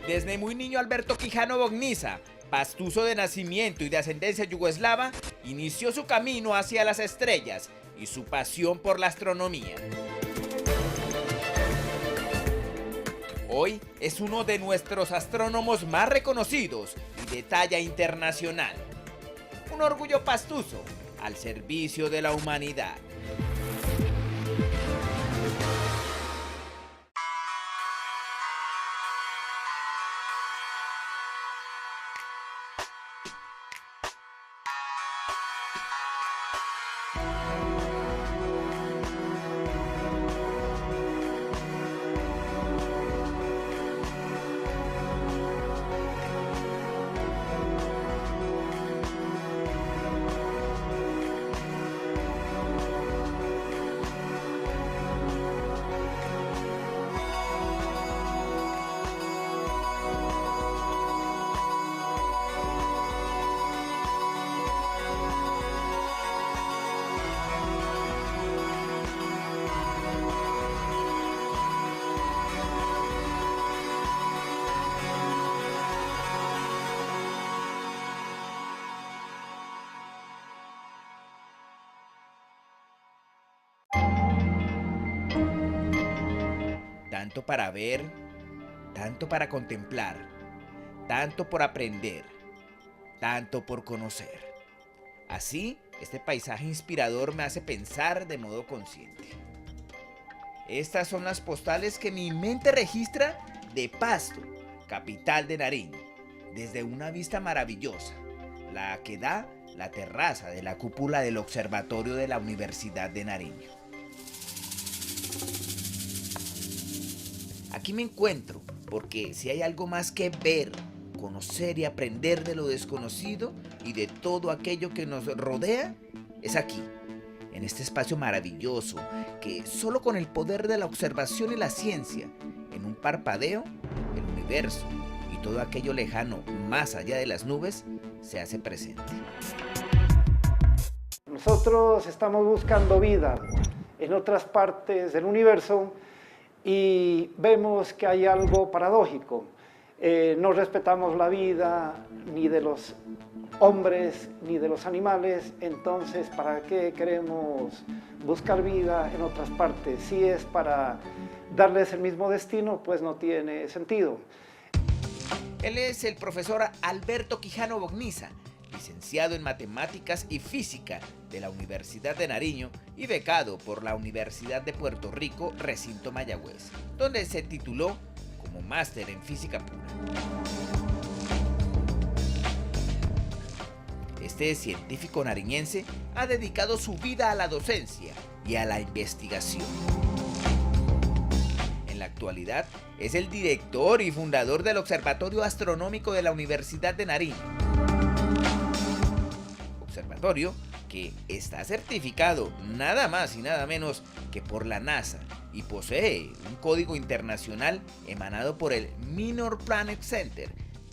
Desde muy niño Alberto Quijano Bogniza, pastuso de nacimiento y de ascendencia yugoslava, inició su camino hacia las estrellas y su pasión por la astronomía. Hoy es uno de nuestros astrónomos más reconocidos y de talla internacional. Un orgullo pastuso al servicio de la humanidad. Tanto para ver, tanto para contemplar, tanto por aprender, tanto por conocer. Así, este paisaje inspirador me hace pensar de modo consciente. Estas son las postales que mi mente registra de Pasto, capital de Nariño, desde una vista maravillosa, la que da la terraza de la cúpula del observatorio de la Universidad de Nariño. Aquí me encuentro porque si hay algo más que ver, conocer y aprender de lo desconocido y de todo aquello que nos rodea, es aquí, en este espacio maravilloso que solo con el poder de la observación y la ciencia, en un parpadeo, el universo y todo aquello lejano más allá de las nubes se hace presente. Nosotros estamos buscando vida en otras partes del universo y vemos que hay algo paradójico. No respetamos la vida ni de los hombres ni de los animales, entonces ¿para qué queremos buscar vida en otras partes? Si es para darles el mismo destino, pues no tiene sentido. Él es el profesor Alberto Quijano Bogniza, licenciado en Matemáticas y Física de la Universidad de Nariño y becado por la Universidad de Puerto Rico, Recinto Mayagüez, donde se tituló como máster en Física Pura. Este científico nariñense ha dedicado su vida a la docencia y a la investigación. En la actualidad es el director y fundador del Observatorio Astronómico de la Universidad de Nariño. Observatorio que está certificado nada más y nada menos que por la NASA y posee un código internacional emanado por el Minor Planet Center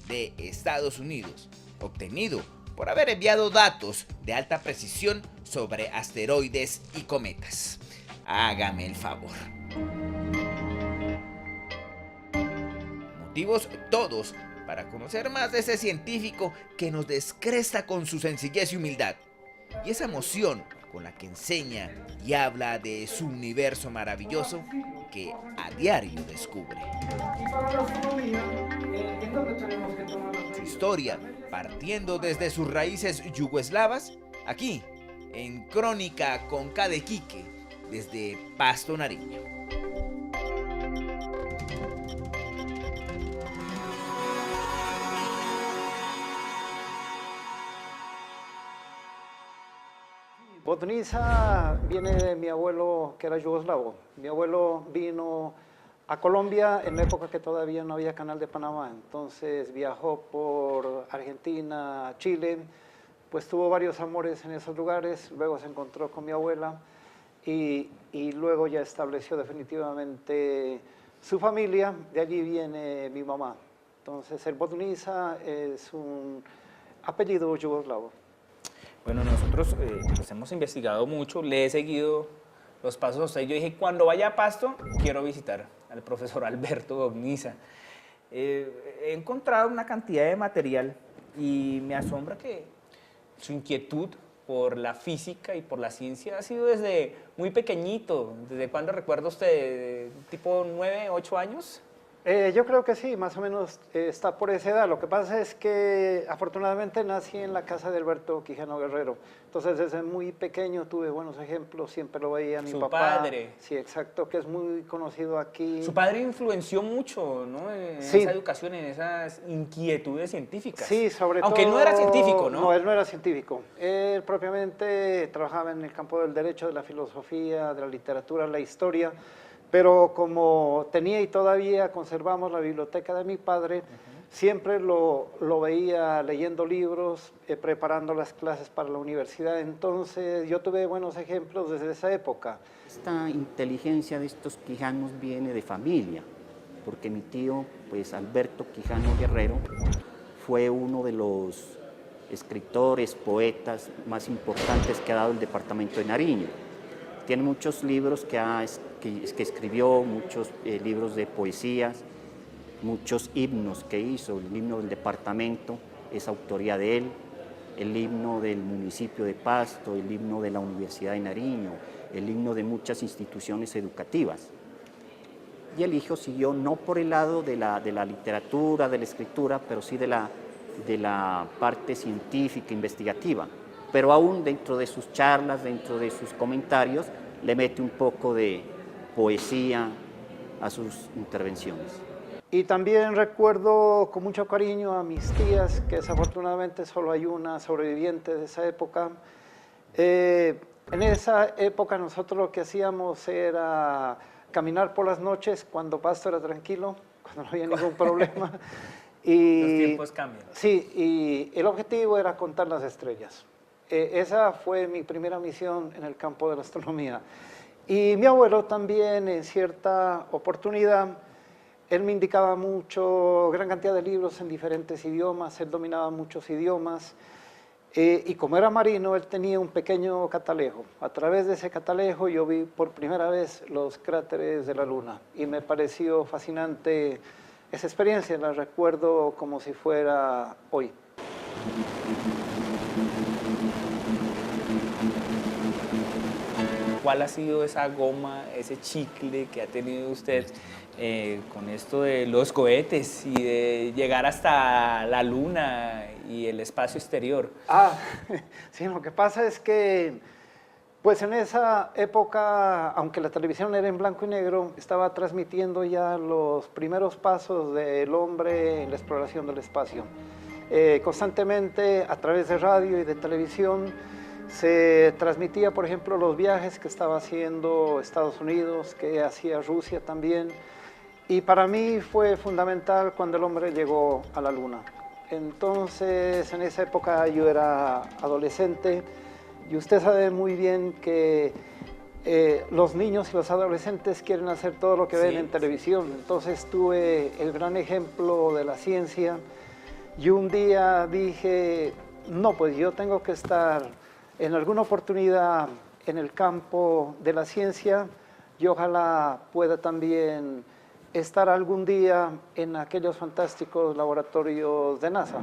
de Estados Unidos, obtenido por haber enviado datos de alta precisión sobre asteroides y cometas. Hágame el favor. Motivos todos para conocer más de ese científico que nos descresta con su sencillez y humildad, y esa emoción con la que enseña y habla de su universo maravilloso que a diario descubre. Su historia, partiendo desde sus raíces yugoslavas, aquí, en Crónica con K de Quique, desde Pasto, Nariño. Bogniza viene de mi abuelo, que era yugoslavo. Mi abuelo vino a Colombia en la época que todavía no había Canal de Panamá, entonces viajó por Argentina, Chile, pues tuvo varios amores en esos lugares, luego se encontró con mi abuela y luego ya estableció definitivamente su familia, de allí viene mi mamá. Entonces el Bogniza es un apellido yugoslavo. Bueno, nosotros pues hemos investigado mucho, le he seguido los pasos a usted. Yo dije, cuando vaya a Pasto, quiero visitar al profesor Alberto Bogniza. He encontrado una cantidad de material y me asombra que su inquietud por la física y por la ciencia ha sido desde muy pequeñito. ¿Desde cuándo recuerda usted? ¿Tipo 9, 8 años? Yo creo que sí, más o menos está por esa edad. Lo que pasa es que afortunadamente nací en la casa de Alberto Quijano Guerrero. Entonces desde muy pequeño tuve buenos ejemplos, siempre lo veía a mi Su papá. padre. Sí, exacto, que es muy conocido aquí. Su padre influenció mucho, ¿no? En Sí. esa educación, en esas inquietudes científicas. Sí, sobre todo. Aunque no era científico, ¿no? No, él no era científico. Él propiamente trabajaba en el campo del derecho, de la filosofía, de la literatura, la historia. Pero como tenía y todavía conservamos la biblioteca de mi padre, siempre lo veía leyendo libros, preparando las clases para la universidad. Entonces yo tuve buenos ejemplos desde esa época. Esta inteligencia de estos Quijanos viene de familia, porque mi tío, pues Alberto Quijano Guerrero, fue uno de los escritores, poetas más importantes que ha dado el departamento de Nariño. Tiene muchos libros que escribió, muchos libros de poesías, muchos himnos que hizo. El himno del departamento es autoría de él, el himno del municipio de Pasto, el himno de la Universidad de Nariño, el himno de muchas instituciones educativas. Y el hijo siguió no por el lado de la literatura, de la escritura, pero sí de la parte científica, investigativa. Pero aún dentro de sus charlas, dentro de sus comentarios, le mete un poco de poesía a sus intervenciones. Y también recuerdo con mucho cariño a mis tías, que desafortunadamente solo hay una sobreviviente de esa época. En esa época nosotros lo que hacíamos era caminar por las noches cuando Pasto era tranquilo, cuando no había ningún problema. Y, los tiempos cambian. Sí, y el objetivo era contar las estrellas. Esa fue mi primera misión en el campo de la astronomía. Y mi abuelo también, en cierta oportunidad, él me indicaba mucho, gran cantidad de libros en diferentes idiomas, él dominaba muchos idiomas, y como era marino, él tenía un pequeño catalejo. A través de ese catalejo yo vi por primera vez los cráteres de la Luna, y me pareció fascinante esa experiencia, la recuerdo como si fuera hoy. ¿Cuál ha sido esa goma, ese chicle que ha tenido usted con esto de los cohetes y de llegar hasta la luna y el espacio exterior? Sí, lo que pasa es que, pues en esa época, aunque la televisión era en blanco y negro, estaba transmitiendo ya los primeros pasos del hombre en la exploración del espacio. Constantemente, a través de radio y de televisión, se transmitía, por ejemplo, los viajes que estaba haciendo Estados Unidos, que hacía Rusia también. Y para mí fue fundamental cuando el hombre llegó a la Luna. Entonces, en esa época yo era adolescente y usted sabe muy bien que los niños y los adolescentes quieren hacer todo lo que ven en televisión. Entonces tuve el gran ejemplo de la ciencia y un día dije, no, pues yo tengo que estar en alguna oportunidad en el campo de la ciencia y ojalá pueda también estar algún día en aquellos fantásticos laboratorios de NASA.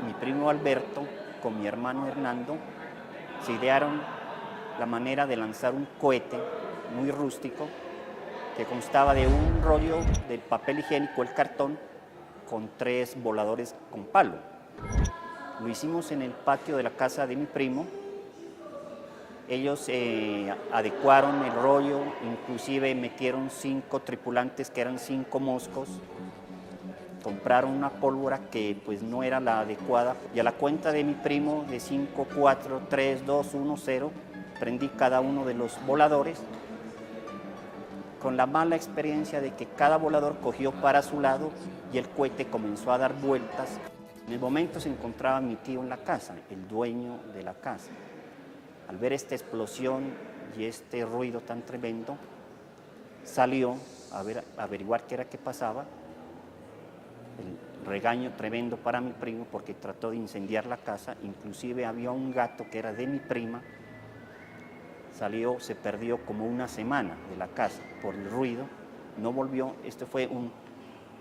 Mi primo Alberto con mi hermano Hernando se idearon la manera de lanzar un cohete muy rústico que constaba de un rollo del papel higiénico, el cartón, con 3 voladores con palo. Lo hicimos en el patio de la casa de mi primo. Ellos adecuaron el rollo, inclusive metieron 5 tripulantes que eran 5 moscos. Compraron una pólvora que pues no era la adecuada y a la cuenta de mi primo de 5, 4, 3, 2, 1, 0 prendí cada uno de los voladores con la mala experiencia de que cada volador cogió para su lado y el cohete comenzó a dar vueltas. En el momento se encontraba mi tío en la casa, el dueño de la casa. Al ver esta explosión y este ruido tan tremendo, salió a averiguar qué era que pasaba. El regaño tremendo para mi primo porque trató de incendiar la casa, inclusive había un gato que era de mi prima, salió, se perdió como una semana de la casa por el ruido, no volvió. Este fue un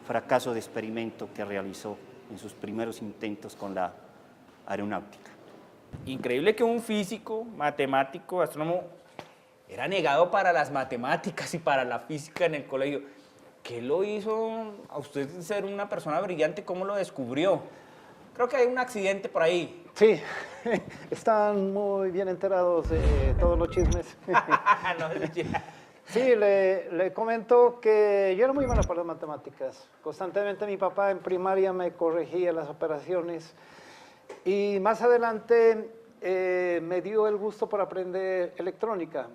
fracaso de experimento que realizó en sus primeros intentos con la aeronáutica. Increíble que un físico, matemático, astrónomo, era negado para las matemáticas y para la física en el colegio. ¿Qué lo hizo a usted ser una persona brillante? ¿Cómo lo descubrió? Creo que hay un accidente por ahí. Sí, están muy bien enterados de todos los chismes. No, Sí, le comento que yo era muy malo para las matemáticas. Constantemente mi papá en primaria me corregía las operaciones y más adelante me dio el gusto por aprender electrónica.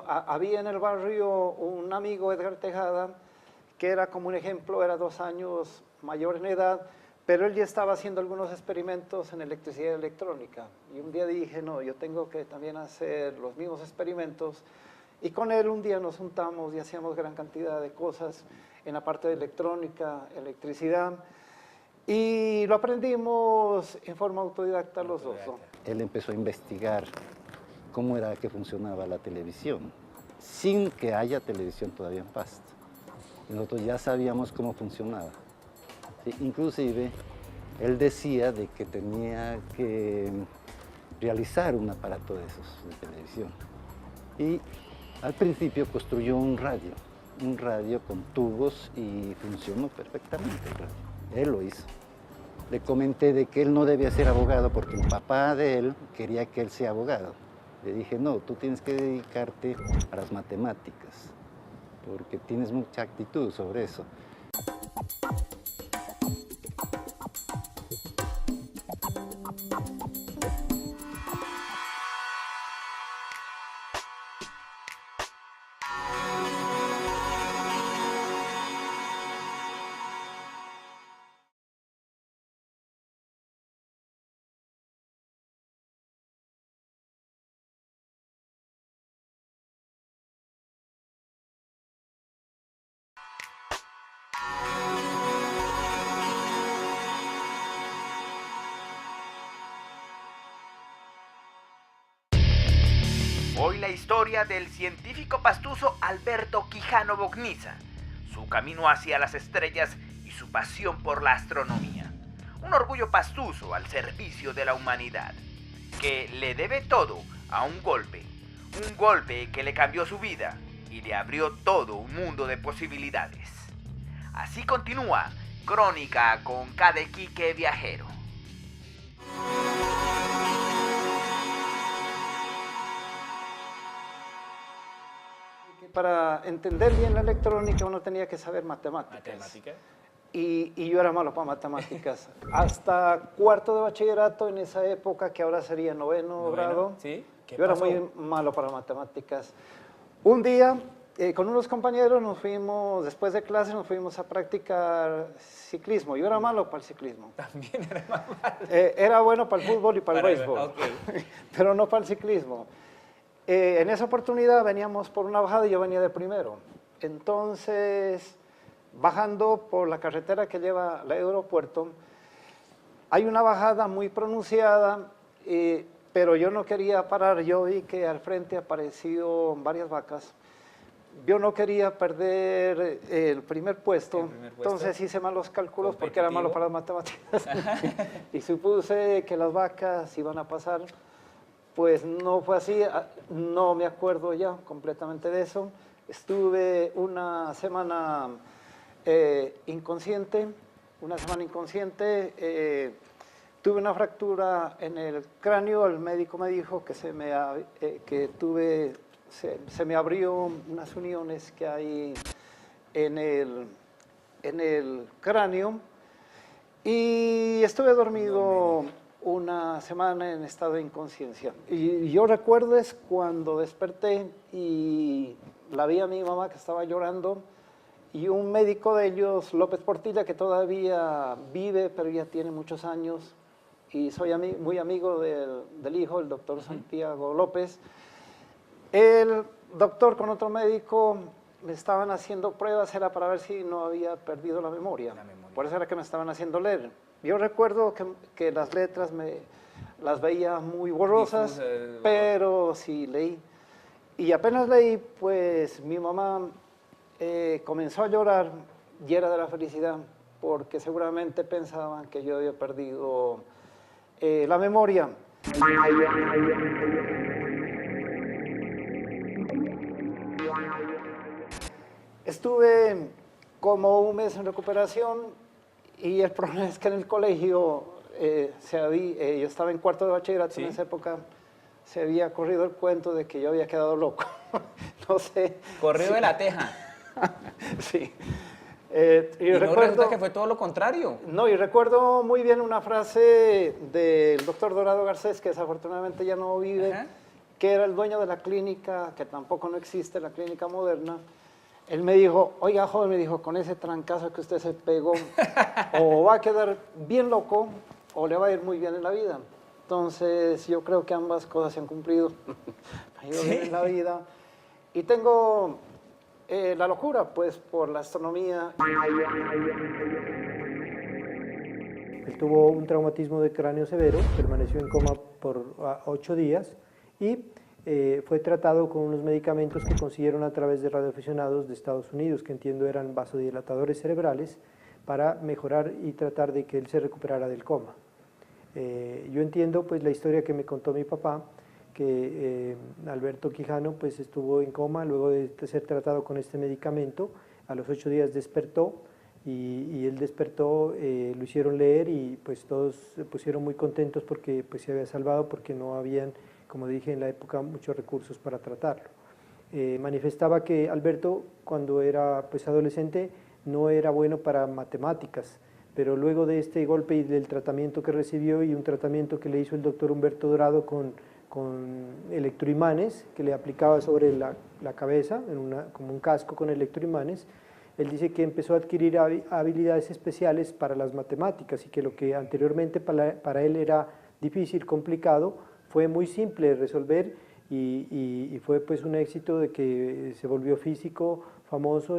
Había en el barrio un amigo, Edgar Tejada, que era como un ejemplo, era 2 años mayor en edad, pero él ya estaba haciendo algunos experimentos en electricidad electrónica. Y un día dije, no, yo tengo que también hacer los mismos experimentos. Y con él un día nos juntamos y hacíamos gran cantidad de cosas en la parte de electrónica, electricidad. Y lo aprendimos en forma autodidacta los dos, ¿no? Él empezó a investigar cómo era que funcionaba la televisión, sin que haya televisión todavía en Pasto. Y nosotros ya sabíamos cómo funcionaba. Sí, inclusive, él decía de que tenía que realizar un aparato de esos de televisión. Y al principio construyó un radio con tubos y funcionó perfectamente el radio. Él lo hizo. Le comenté de que él no debía ser abogado porque el papá de él quería que él sea abogado. Le dije, no, tú tienes que dedicarte a las matemáticas porque tienes mucha actitud sobre eso. Hoy la historia del científico pastuso Alberto Quijano Bogniza, su camino hacia las estrellas y su pasión por la astronomía. Un orgullo pastuso al servicio de la humanidad, que le debe todo a un golpe que le cambió su vida y le abrió todo un mundo de posibilidades. Así continúa Crónica con Cadequique Viajero. Para entender bien la electrónica uno tenía que saber matemáticas. ¿Matemática? Y yo era malo para matemáticas. Hasta cuarto de bachillerato en esa época, que ahora sería noveno grado, ¿Sí? ¿Qué yo era pasó? muy malo para matemáticas. Un día, con unos compañeros nos fuimos, después de clase nos fuimos a practicar ciclismo. Yo era malo para el ciclismo. También era más malo. Era bueno para el fútbol y para el béisbol, Ok. pero no para el ciclismo. En esa oportunidad veníamos por una bajada y yo venía de primero. Entonces, bajando por la carretera que lleva al aeropuerto, hay una bajada muy pronunciada, pero yo no quería parar. Yo vi que al frente aparecieron varias vacas. Yo no quería perder el primer puesto, entonces hice malos cálculos porque era malo para las matemáticas. Y supuse que las vacas iban a pasar. Pues no fue así, no me acuerdo ya completamente de eso. Estuve una semana inconsciente, tuve una fractura en el cráneo. El médico me dijo que se me abrió unas uniones que hay en el cráneo y estuve dormido una semana en estado de inconsciencia. Y yo recuerdo es cuando desperté y la vi a mi mamá que estaba llorando y un médico de ellos, López Portilla, que todavía vive, pero ya tiene muchos años, y soy muy amigo del hijo, el doctor Santiago López. El doctor con otro médico me estaban haciendo pruebas, era para ver si no había perdido la memoria. Por eso era que me estaban haciendo leer. Yo recuerdo que las letras las veía muy borrosas, pero sí leí. Y apenas leí, pues mi mamá comenzó a llorar y era de la felicidad, porque seguramente pensaban que yo había perdido la memoria. Estuve como un mes en recuperación y el problema es que en el colegio yo estaba en cuarto de bachillerato ¿Sí? en esa época, se había corrido el cuento de que yo había quedado loco. No sé. Corrido Sí. de la teja. Sí. Y no resulta que fue todo lo contrario. No, y recuerdo muy bien una frase del doctor Dorado Garcés, que desafortunadamente ya no vive, Ajá. que era el dueño de la clínica, que tampoco no existe, la clínica moderna. Él me dijo, oiga, joven, me dijo, con ese trancazo que usted se pegó, o va a quedar bien loco, o le va a ir muy bien en la vida. Entonces, yo creo que ambas cosas se han cumplido. Me ha ido bien en la vida. Y tengo la locura, pues, por la astronomía. Él tuvo un traumatismo de cráneo severo, permaneció en coma por 8 días y fue tratado con unos medicamentos que consiguieron a través de radioaficionados de Estados Unidos, que entiendo eran vasodilatadores cerebrales, para mejorar y tratar de que él se recuperara del coma. Yo entiendo pues la historia que me contó mi papá, que Alberto Quijano pues estuvo en coma luego de ser tratado con este medicamento, a los 8 días despertó y él despertó, lo hicieron leer y pues todos se pusieron muy contentos porque pues se había salvado, porque no habían, como dije en la época, muchos recursos para tratarlo. Manifestaba que Alberto cuando era pues adolescente no era bueno para matemáticas, pero luego de este golpe y del tratamiento que recibió y un tratamiento que le hizo el doctor Humberto Dorado con electroimanes que le aplicaba sobre la cabeza, como un casco con electroimanes, él dice que empezó a adquirir habilidades especiales para las matemáticas y que lo que anteriormente para él era difícil, complicado, fue muy simple de resolver y fue pues un éxito de que se volvió físico, famoso.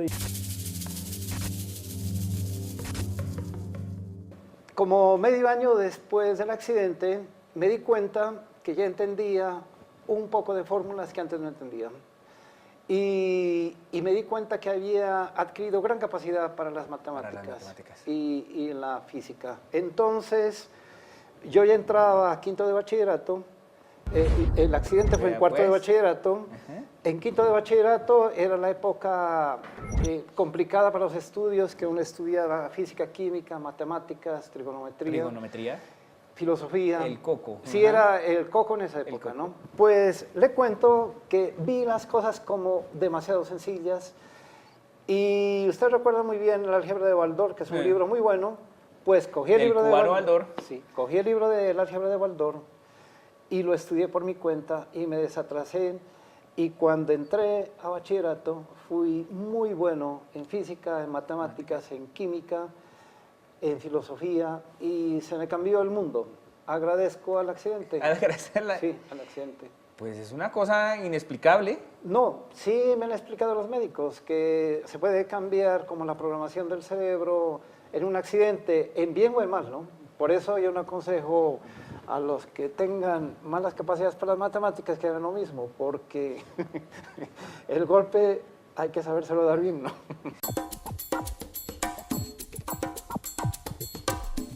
Como medio año después del accidente, me di cuenta que ya entendía un poco de fórmulas que antes no entendía. Y me di cuenta que había adquirido gran capacidad para las matemáticas, y la física. Entonces, yo ya entraba a quinto de bachillerato. El accidente fue en cuarto de bachillerato. En quinto de bachillerato era la época complicada para los estudios, que uno estudiaba física, química, matemáticas, trigonometría. Filosofía. El coco. Sí, era el coco en esa época, ¿no? Pues le cuento que vi las cosas como demasiado sencillas y usted recuerda muy bien el álgebra de Baldor, que es un libro muy bueno, pues cogí el libro de Baldor. Sí, cogí el libro del álgebra de Baldor y lo estudié por mi cuenta y me desatrasé, y cuando entré a bachillerato fui muy bueno en física, en matemáticas, en química, en filosofía, y se me cambió el mundo. Agradezco al accidente. Agradecerla. Sí, al accidente. Pues es una cosa inexplicable. No, sí me han explicado los médicos que se puede cambiar como la programación del cerebro en un accidente, en bien o en mal, ¿no? Por eso yo no aconsejo a los que tengan malas capacidades para las matemáticas que hagan lo mismo, porque el golpe hay que sabérselo dar bien, ¿no?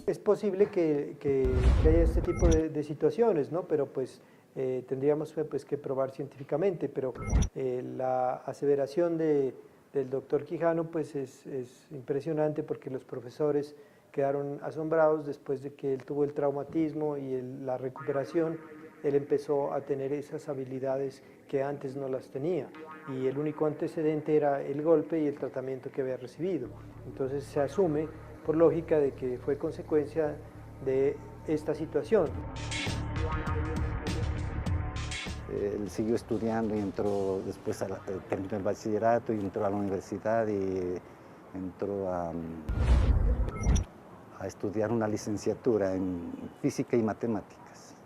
Es posible que haya este tipo de situaciones, ¿no? Pero pues tendríamos pues, que probar científicamente, pero la aseveración del doctor Quijano pues es impresionante, porque los profesores quedaron asombrados después de que él tuvo el traumatismo y la recuperación. Él empezó a tener esas habilidades que antes no las tenía, y el único antecedente era el golpe y el tratamiento que había recibido. Entonces se asume por lógica de que fue consecuencia de esta situación. Él siguió estudiando y entró después, terminó el bachillerato y entró a la universidad y entró a estudiar una licenciatura en física y matemáticas.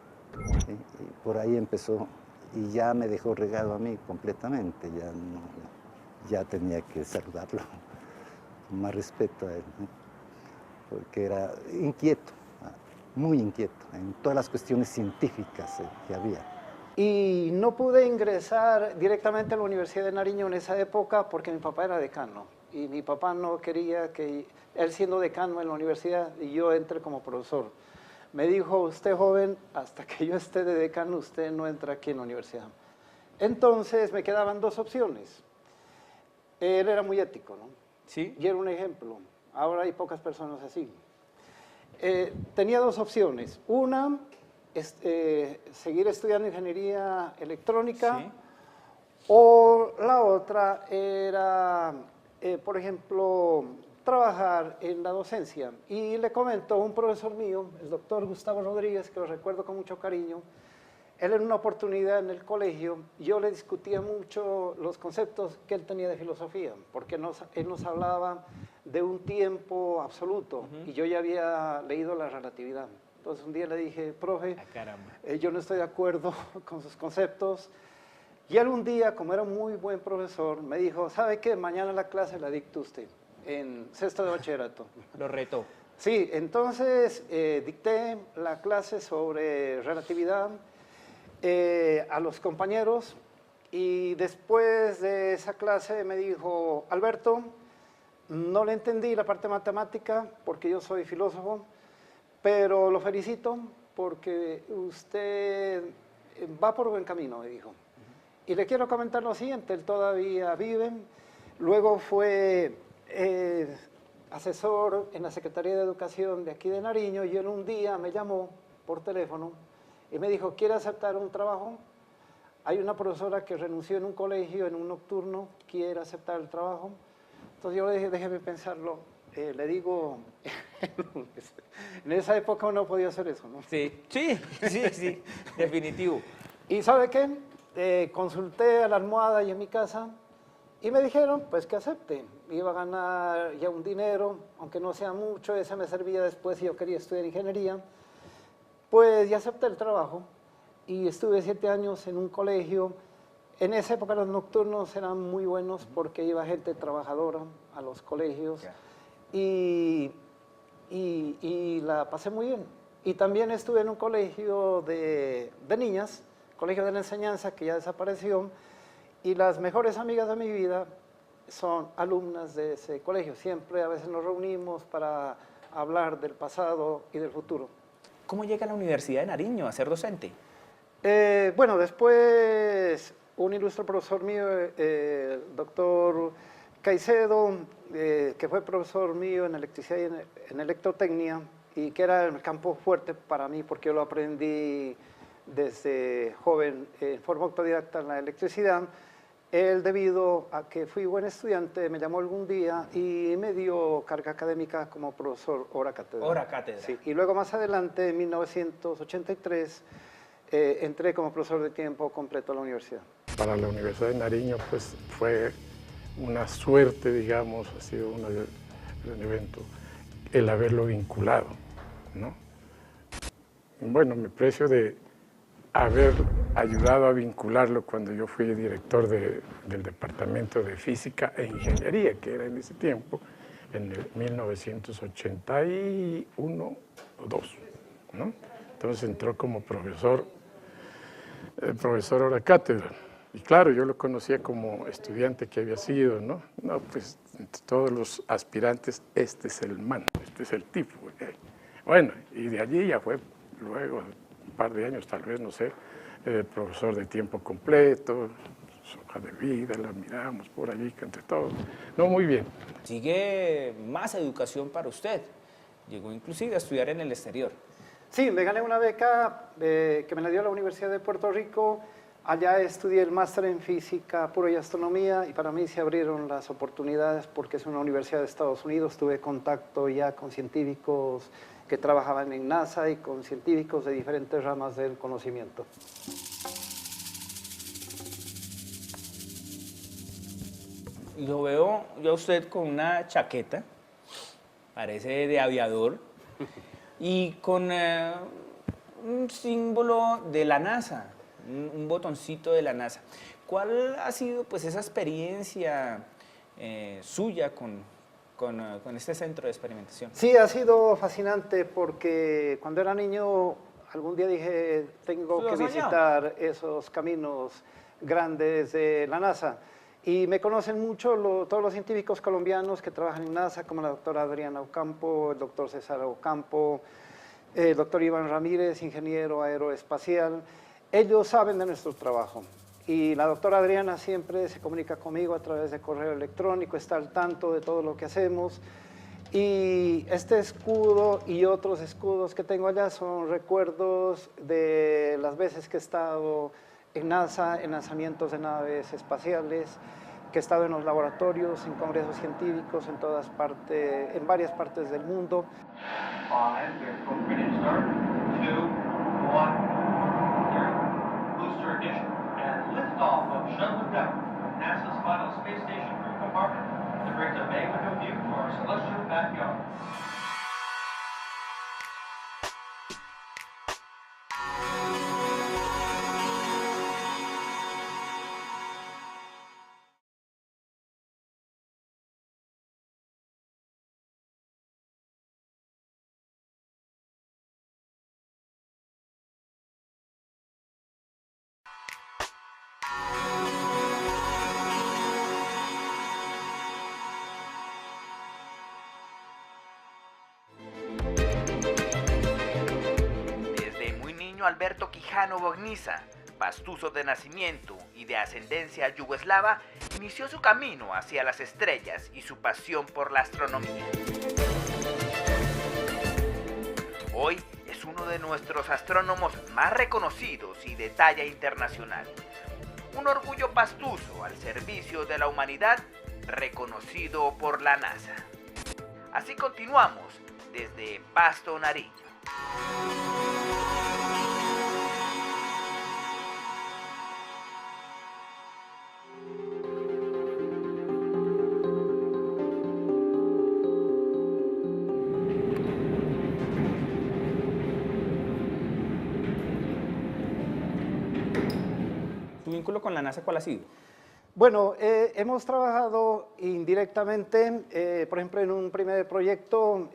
¿Sí? Y por ahí empezó y ya me dejó regado a mí completamente, ya tenía que saludarlo con más respeto a él, ¿sí? Porque era inquieto, muy inquieto en todas las cuestiones científicas que había. Y no pude ingresar directamente a la Universidad de Nariño en esa época porque mi papá era decano. Y mi papá no quería que, él siendo decano en la universidad, y yo entre como profesor. Me dijo, usted joven, hasta que yo esté de decano, usted no entra aquí en la universidad. Entonces me quedaban dos opciones. Él era muy ético, ¿no? ¿Sí? Y era un ejemplo. Ahora hay pocas personas así. Tenía dos opciones. Una, seguir estudiando ingeniería electrónica, Sí. o la otra era, por ejemplo, trabajar en la docencia. Y le comento, un profesor mío, el doctor Gustavo Rodríguez, que lo recuerdo con mucho cariño, él en una oportunidad en el colegio, yo le discutía mucho los conceptos que él tenía de filosofía, porque él nos hablaba de un tiempo absoluto, y yo ya había leído la relatividad. Entonces un día le dije, profe, Ah, caramba. yo no estoy de acuerdo con sus conceptos. Y él un día, como era un muy buen profesor, me dijo, ¿sabe qué? Mañana la clase la dicta usted, en sexto de bachillerato. Lo retó. Sí, entonces dicté la clase sobre relatividad a los compañeros, y después de esa clase me dijo, Alberto, no le entendí la parte matemática porque yo soy filósofo, pero lo felicito porque usted va por buen camino, me dijo. Y le quiero comentar lo siguiente, él todavía vive, luego fue asesor en la Secretaría de Educación de aquí de Nariño, y él un día me llamó por teléfono y me dijo, ¿quiere aceptar un trabajo? Hay una profesora que renunció en un colegio, en un nocturno, quiere aceptar el trabajo. Entonces yo le dije, déjeme pensarlo, le digo, en esa época uno podía hacer eso, ¿no? Sí, sí, sí, sí, definitivo. ¿Y sabe qué? Consulté a la almohada y en mi casa, y me dijeron, pues que acepte. Iba a ganar ya un dinero, aunque no sea mucho, ese me servía después si yo quería estudiar ingeniería. Pues ya acepté el trabajo y estuve 7 años en un colegio. En esa época los nocturnos eran muy buenos porque iba gente trabajadora a los colegios, y la pasé muy bien. Y también estuve en un colegio de niñas, colegio de la enseñanza, que ya desapareció, y las mejores amigas de mi vida son alumnas de ese colegio. Siempre a veces nos reunimos para hablar del pasado y del futuro. ¿Cómo llega a la Universidad de Nariño a ser docente? Bueno, después un ilustre profesor mío, el doctor Caicedo, que fue profesor mío en electricidad y en electrotecnia, y que era el campo fuerte para mí porque yo lo aprendí desde joven en forma autodidacta en la electricidad. Él, debido a que fui buen estudiante, me llamó algún día y me dio carga académica como profesor hora cátedra. Hora cátedra. Sí, y luego más adelante, en 1983, entré como profesor de tiempo completo a la universidad. Para la Universidad de Nariño, pues fue una suerte, digamos, ha sido un evento el haberlo vinculado, ¿no? Bueno, me precio de haber ayudado a vincularlo cuando yo fui director del Departamento de Física e Ingeniería, que era en ese tiempo, en el 1981 o 2, ¿no? Entonces entró como profesor hora cátedra. Y claro, yo lo conocía como estudiante que había sido, ¿no? No, pues entre todos los aspirantes, este es el man, este es el tipo. Bueno, y de allí ya fue, luego, un par de años tal vez, no sé, profesor de tiempo completo, su hoja de vida, la miramos por allí, que entre todos. No, muy bien. Sigue más educación para usted. Llegó inclusive a estudiar en el exterior. Sí, me gané una beca que me la dio la Universidad de Puerto Rico. Allá estudié el máster en física pura y astronomía, y para mí se abrieron las oportunidades porque es una universidad de Estados Unidos. Tuve contacto ya con científicos que trabajaban en NASA y con científicos de diferentes ramas del conocimiento. Lo veo yo a usted con una chaqueta, parece de aviador, y con un símbolo de la NASA, un botoncito de la NASA. ¿Cuál ha sido pues esa experiencia suya con este centro de experimentación? Sí, ha sido fascinante porque cuando era niño Algún día dije, tengo ¿Lo que has soñado? visitar esos caminos grandes de la NASA. Y me conocen mucho todos los científicos colombianos que trabajan en NASA, como la doctora Adriana Ocampo, el doctor César Ocampo, el doctor Iván Ramírez, ingeniero aeroespacial. Ellos saben de nuestro trabajo. Y la doctora Adriana siempre se comunica conmigo a través de correo electrónico, está al tanto de todo lo que hacemos. Y este escudo y otros escudos que tengo allá son recuerdos de las veces que he estado en NASA, en lanzamientos de naves espaciales, que he estado en los laboratorios, en congresos científicos, en todas partes, en varias partes del mundo. 5, we're ready to start. 2, 1, 0. Booster ignition and liftoff of Shuttle Endeavour from NASA's final space station crew compartment that brings a Bay window view to our celestial backyard. Desde muy niño Alberto Quijano Bogniza, pastuso de nacimiento y de ascendencia yugoslava, inició su camino hacia las estrellas y su pasión por la astronomía. Hoy es uno de nuestros astrónomos más reconocidos y de talla internacional. Un orgullo pastuso al servicio de la humanidad, reconocido por la NASA. Así continuamos desde Pasto, Nariño. ¿Tu vínculo con la NASA cuál ha sido? Bueno, hemos trabajado indirectamente, por ejemplo, en un primer proyecto,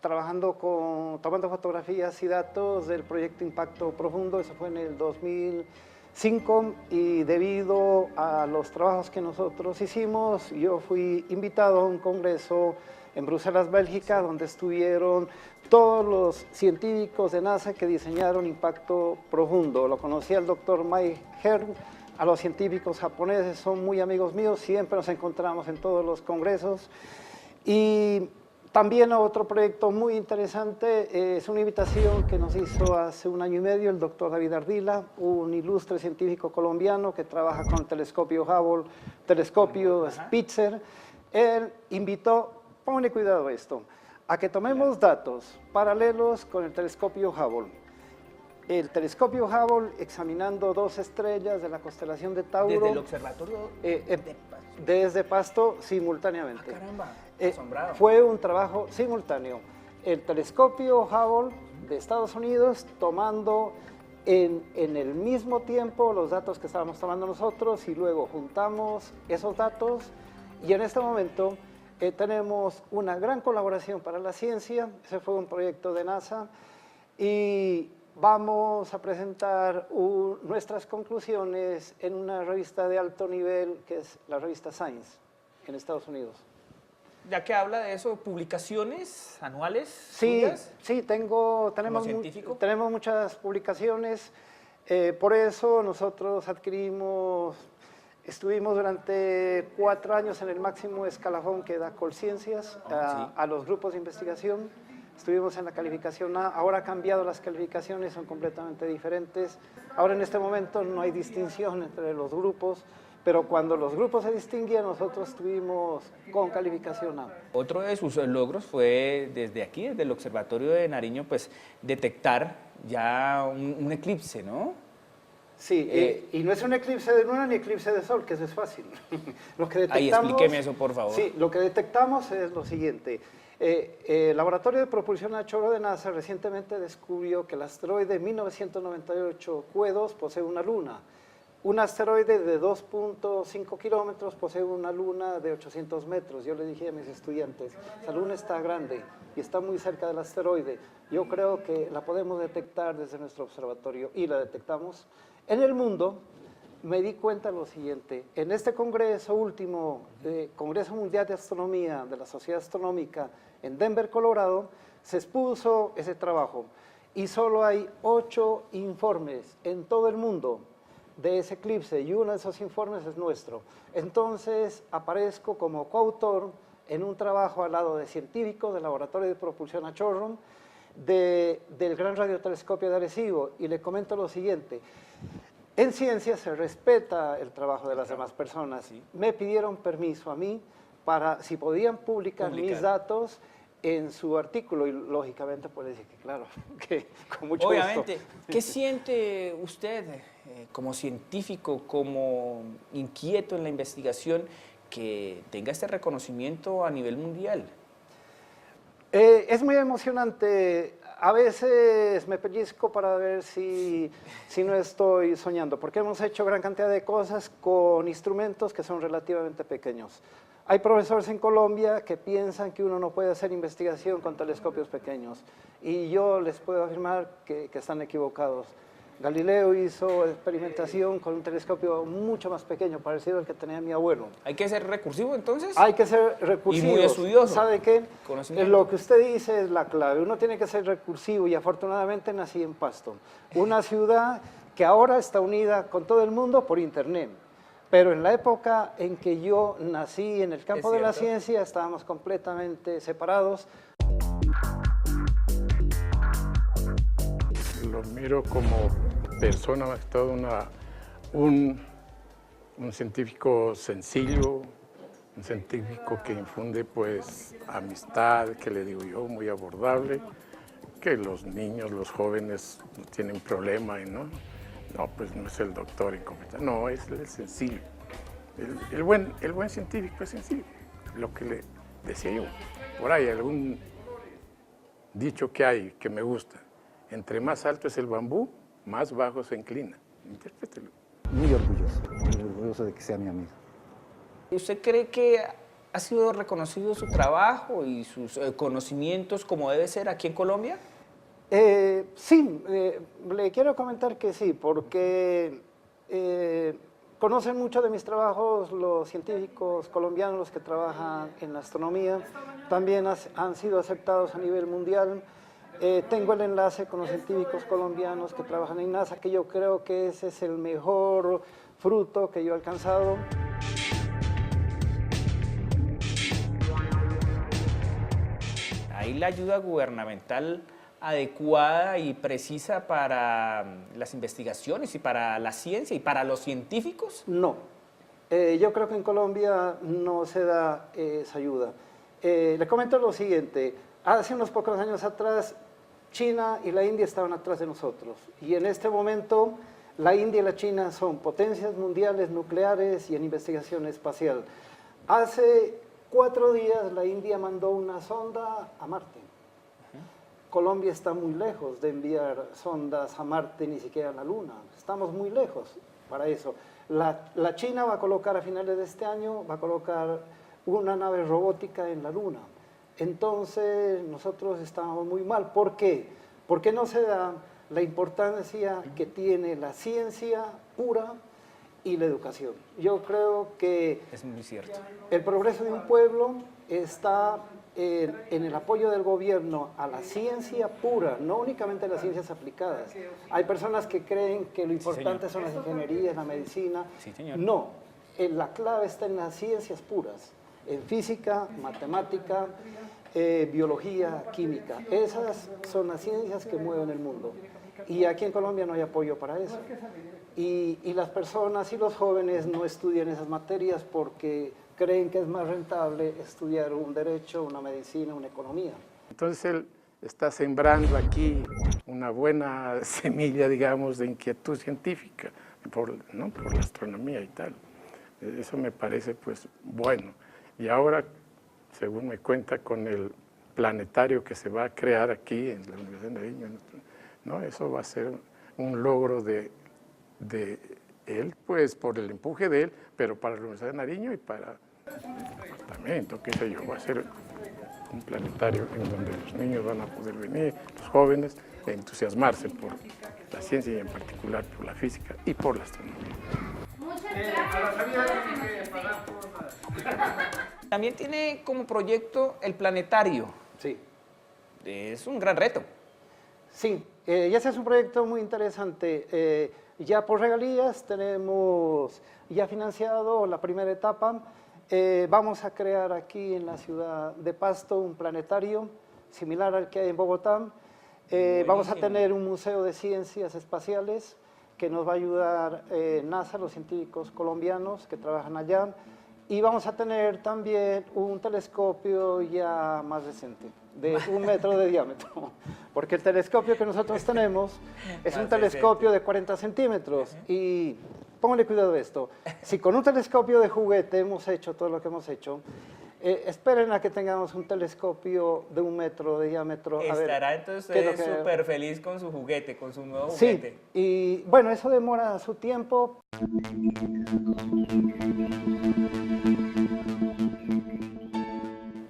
tomando fotografías y datos del proyecto Impacto Profundo, eso fue en el 2005, y debido a los trabajos que nosotros hicimos, yo fui invitado a un congreso en Bruselas, Bélgica, donde estuvieron todos los científicos de NASA que diseñaron Impacto Profundo. Lo conocía el doctor Mike Hearn, a los científicos japoneses, son muy amigos míos, siempre nos encontramos en todos los congresos. Y también otro proyecto muy interesante, es una invitación que nos hizo hace 1 año y medio el doctor David Ardila, un ilustre científico colombiano que trabaja con el telescopio Hubble, telescopio Spitzer. Él invitó, póngale cuidado a esto, a que tomemos datos paralelos con el telescopio Hubble. El telescopio Hubble examinando 2 estrellas de la constelación de Tauro. Desde el observatorio de Pasto. Desde Pasto simultáneamente. Ah, caramba, asombrado. Fue un trabajo simultáneo. El telescopio Hubble de Estados Unidos tomando en el mismo tiempo los datos que estábamos tomando nosotros y luego juntamos esos datos y en este momento tenemos una gran colaboración para la ciencia. Ese fue un proyecto de NASA y vamos a presentar nuestras conclusiones en una revista de alto nivel que es la revista Science en Estados Unidos. Ya que habla de eso, ¿publicaciones anuales Sí, suyas? sí, tenemos científico? tenemos muchas publicaciones, por eso nosotros estuvimos durante 4 años en el máximo escalafón que da Colciencias a los grupos de investigación. Estuvimos en la calificación A, ahora ha cambiado las calificaciones, son completamente diferentes. Ahora en este momento no hay distinción entre los grupos, pero cuando los grupos se distinguían, nosotros estuvimos con calificación A. Otro de sus logros fue desde aquí, desde el Observatorio de Nariño, pues detectar ya un eclipse, ¿no? Sí, y no es un eclipse de luna ni eclipse de sol, que eso es fácil. Lo que Ahí detectamos, explíqueme eso, por favor. Sí, lo que detectamos es lo siguiente. El Laboratorio de Propulsión a Chorro de NASA recientemente descubrió que el asteroide 1998 Q2 posee una luna. un asteroide de 2.5 kilómetros posee una luna de 800 metros. Yo le dije a mis estudiantes, esa luna está grande y está muy cerca del asteroide. Yo creo que la podemos detectar desde nuestro observatorio y la detectamos. En el mundo me di cuenta lo siguiente, en este congreso último, Congreso Mundial de Astronomía de la Sociedad Astronómica en Denver, Colorado, se expuso ese trabajo y solo hay 8 informes en todo el mundo de ese eclipse y uno de esos informes es nuestro. Entonces aparezco como coautor en un trabajo al lado de científicos del Laboratorio de Propulsión a Chorron del Gran Radiotelescopio de Arecibo y le comento lo siguiente. En ciencia se respeta el trabajo de las demás personas. Sí. Me pidieron permiso a mí para si podían publicar mis datos en su artículo y lógicamente pues le dije que claro, que con mucho Obviamente, gusto. ¿qué siente usted como científico, como inquieto en la investigación, que tenga este reconocimiento a nivel mundial? Es muy emocionante. A veces me pellizco para ver si no estoy soñando, porque hemos hecho gran cantidad de cosas con instrumentos que son relativamente pequeños. Hay profesores en Colombia que piensan que uno no puede hacer investigación con telescopios pequeños y yo les puedo afirmar que están equivocados. Galileo hizo experimentación con un telescopio mucho más pequeño, parecido al que tenía mi abuelo. ¿Hay que ser recursivo entonces? Hay que ser recursivo. Y muy estudioso. ¿Sabe qué? Conocimiento. Lo que usted dice es la clave. Uno tiene que ser recursivo y afortunadamente nací en Pasto, una ciudad que ahora está unida con todo el mundo por internet. Pero en la época en que yo nací en el campo de la ciencia estábamos completamente separados. Lo miro como persona, más que todo un científico sencillo, un científico que infunde pues amistad, que le digo yo, muy abordable, que los niños, los jóvenes no tienen problema, ¿no? No, pues no es el doctor incompetente, no, es el sencillo. El buen científico es sencillo, lo que le decía yo. Por ahí algún dicho que hay que me gusta, entre más alto es el bambú, más bajo se inclina. Interprételo. Muy orgulloso de que sea mi amigo. ¿Usted cree que ha sido reconocido su trabajo y sus conocimientos como debe ser aquí en Colombia? Sí, le quiero comentar que sí, porque conocen mucho de mis trabajos los científicos colombianos, los que trabajan en la astronomía, también han sido aceptados a nivel mundial. Tengo el enlace con los científicos colombianos que trabajan en NASA, que yo creo que ese es el mejor fruto que yo he alcanzado. ¿Hay la ayuda gubernamental adecuada y precisa para las investigaciones y para la ciencia y para los científicos? No, yo creo que en Colombia no se da esa ayuda. Le comento lo siguiente, hace unos pocos años atrás China y la India estaban atrás de nosotros y en este momento la India y la China son potencias mundiales nucleares y en investigación espacial. Hace 4 días la India mandó una sonda a Marte. Colombia está muy lejos de enviar sondas a Marte, ni siquiera a la Luna. Estamos muy lejos para eso. La China va a colocar a finales de este año, va a colocar una nave robótica en la Luna. Entonces nosotros estamos muy mal. ¿Por qué? Porque no se da la importancia que tiene la ciencia pura y la educación. Yo creo que Es muy cierto. el progreso de un pueblo está en el apoyo del gobierno a la ciencia pura, no únicamente a las ciencias aplicadas. Hay personas que creen que lo importante son las ingenierías, la medicina. Sí, señor. No, la clave está en las ciencias puras, en física, matemática, biología, química. Esas son las ciencias que mueven el mundo. Y aquí en Colombia no hay apoyo para eso. Y las personas y los jóvenes no estudian esas materias porque creen que es más rentable estudiar un derecho, una medicina, una economía. Entonces él está sembrando aquí una buena semilla, digamos, de inquietud científica ¿no? por la astronomía y tal. Eso me parece pues bueno. Y ahora, según me cuenta, con el planetario que se va a crear aquí en la Universidad de Nariño, ¿no? Eso va a ser un logro de él, pues, por el empuje de él, pero para la Universidad de Nariño y para el departamento, qué sé yo, va a ser un planetario en donde los niños van a poder venir, los jóvenes, a entusiasmarse por la ciencia y en particular por la física y por la astronomía. También tiene como proyecto el planetario. Sí. Es un gran reto. Sí, y ese es un proyecto muy interesante. Ya por regalías tenemos ya financiado la primera etapa. Vamos a crear aquí en la ciudad de Pasto un planetario similar al que hay en Bogotá. Vamos a tener un museo de ciencias espaciales que nos va a ayudar NASA, los científicos colombianos que trabajan allá. Y vamos a tener también un telescopio ya más decente, de 1 metro de diámetro. Porque el telescopio que nosotros tenemos es un telescopio de 40 centímetros. Y póngale cuidado de esto. Si con un telescopio de juguete hemos hecho todo lo que hemos hecho, esperen a que tengamos un telescopio de 1 metro de diámetro. Estará entonces súper feliz con su juguete, con su nuevo juguete. Sí, y bueno, eso demora su tiempo.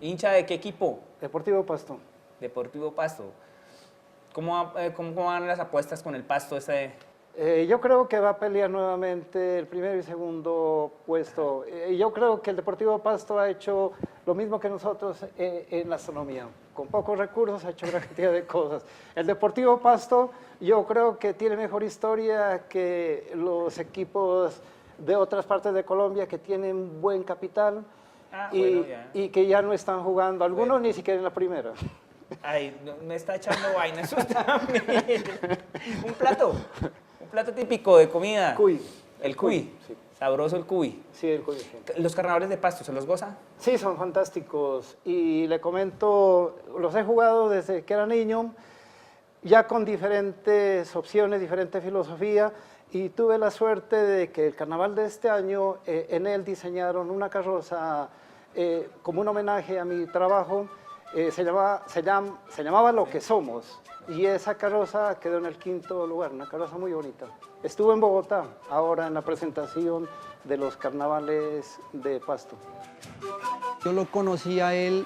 ¿Hincha de qué equipo? Deportivo Pasto. Deportivo Pasto. ¿Cómo van las apuestas con el Pasto? Yo creo que va a pelear nuevamente el primero y segundo puesto. Yo creo que el Deportivo Pasto ha hecho lo mismo que nosotros en la astronomía. Con pocos recursos ha hecho gran cantidad de cosas. El Deportivo Pasto yo creo que tiene mejor historia que los equipos de otras partes de Colombia que tienen buen capital y que ya no están jugando, algunos ni siquiera en la primera. Ay, me está echando vaina eso también. Un plato típico de comida. Cuy. El cuy. Sí. Sabroso el cuy. Sí, el cuy. Sí. ¿Los carnavales de Pasto se los goza? Sí, son fantásticos. Y le comento, los he jugado desde que era niño, ya con diferentes opciones, diferente filosofía, y tuve la suerte de que el carnaval de este año, en él diseñaron una carroza como un homenaje a mi trabajo. Se llamaba Lo que Somos, y esa carroza quedó en el 5º lugar, una carroza muy bonita. Estuve en Bogotá, ahora en la presentación de los carnavales de Pasto. Yo lo conocí a él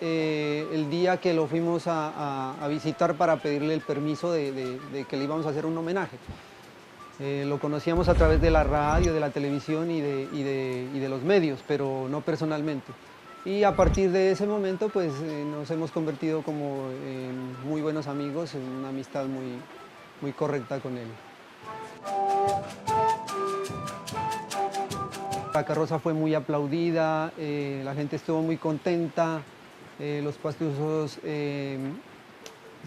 el día que lo fuimos a visitar para pedirle el permiso de que le íbamos a hacer un homenaje. Lo conocíamos a través de la radio, de la televisión y de los medios, pero no personalmente. Y a partir de ese momento pues nos hemos convertido como en muy buenos amigos, en una amistad muy correcta con él. La carroza fue muy aplaudida, la gente estuvo muy contenta, los pastusos se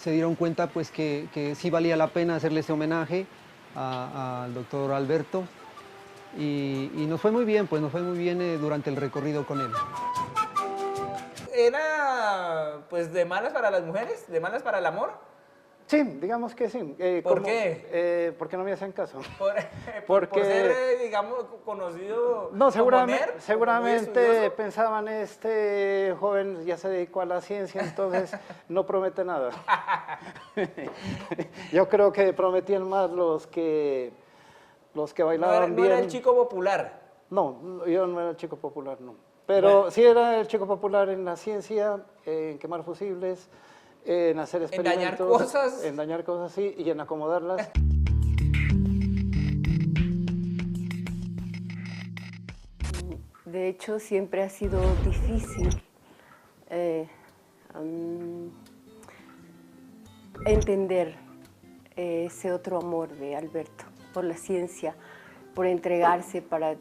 dieron cuenta pues que sí valía la pena hacerle ese homenaje al doctor Alberto y nos fue muy bien, pues nos fue muy bien durante el recorrido con él. ¿Era pues de malas para las mujeres? ¿De malas para el amor? Sí, digamos que sí. ¿Por qué? Porque no me hacen caso. Por ser, digamos, conocido. No, como seguramente pensaban, este joven ya se dedicó a la ciencia, entonces no promete nada. Yo creo que prometían más los que bailaban bien. ¿No era el chico popular? No, yo no era el chico popular, no. Pero bueno, sí era el chico popular en la ciencia, en quemar fusibles, en hacer experimentos. En dañar cosas, sí, y en acomodarlas. De hecho, siempre ha sido difícil entender ese otro amor de Alberto por la ciencia, por entregarse para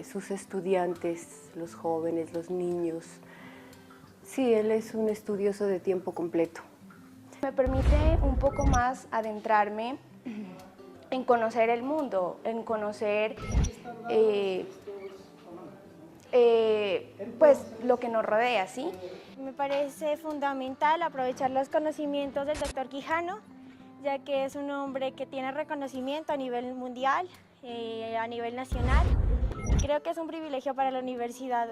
sus estudiantes, los jóvenes, los niños. Sí, él es un estudioso de tiempo completo. Me permite un poco más adentrarme en conocer el mundo, en conocer pues lo que nos rodea, ¿sí? Me parece fundamental aprovechar los conocimientos del doctor Quijano, ya que es un hombre que tiene reconocimiento a nivel mundial, a nivel nacional. Creo que es un privilegio para la universidad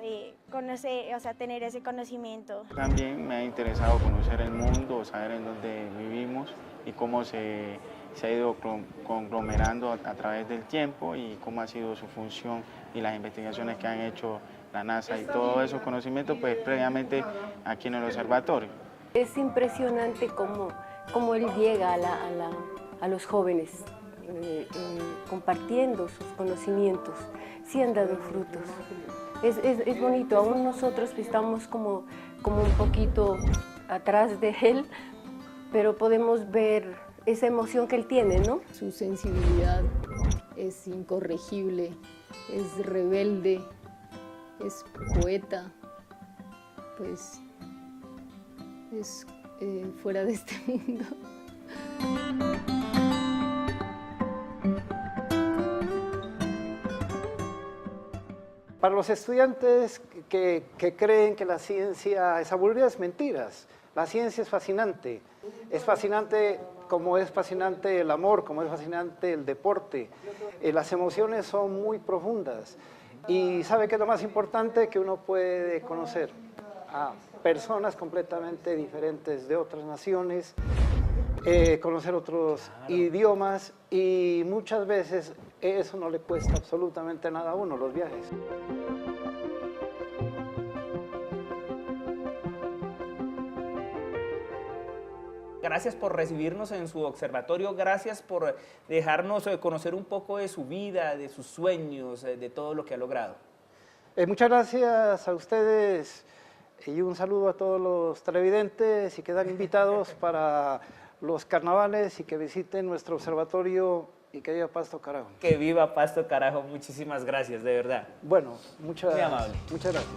conocer, tener ese conocimiento. También me ha interesado conocer el mundo, saber en dónde vivimos y cómo se se ha ido conglomerando a través del tiempo y cómo ha sido su función y las investigaciones que han hecho la NASA y todos esos conocimientos pues previamente aquí en el observatorio. Es impresionante cómo él llega a los jóvenes compartiendo sus conocimientos, sí han dado frutos. Es bonito, aún nosotros que estamos como un poquito atrás de él, pero podemos ver esa emoción que él tiene, ¿no? Su sensibilidad es incorregible, es rebelde, es poeta, pues es fuera de este mundo. Para los estudiantes que creen que la ciencia es aburrida, es mentiras. La ciencia es fascinante como es fascinante el amor, como es fascinante el deporte. Las emociones son muy profundas y ¿sabe qué es lo más importante? Que uno puede conocer a personas completamente diferentes de otras naciones, conocer otros idiomas y muchas veces eso no le cuesta absolutamente nada a uno, los viajes. Gracias por recibirnos en su observatorio, gracias por dejarnos conocer un poco de su vida, de sus sueños, de todo lo que ha logrado. Muchas gracias a ustedes y un saludo a todos los televidentes y quedan invitados para los carnavales y que visiten nuestro observatorio y que viva Pasto Carajo. Que viva Pasto Carajo, muchísimas gracias, de verdad. Bueno, muchas amable. Muchas gracias.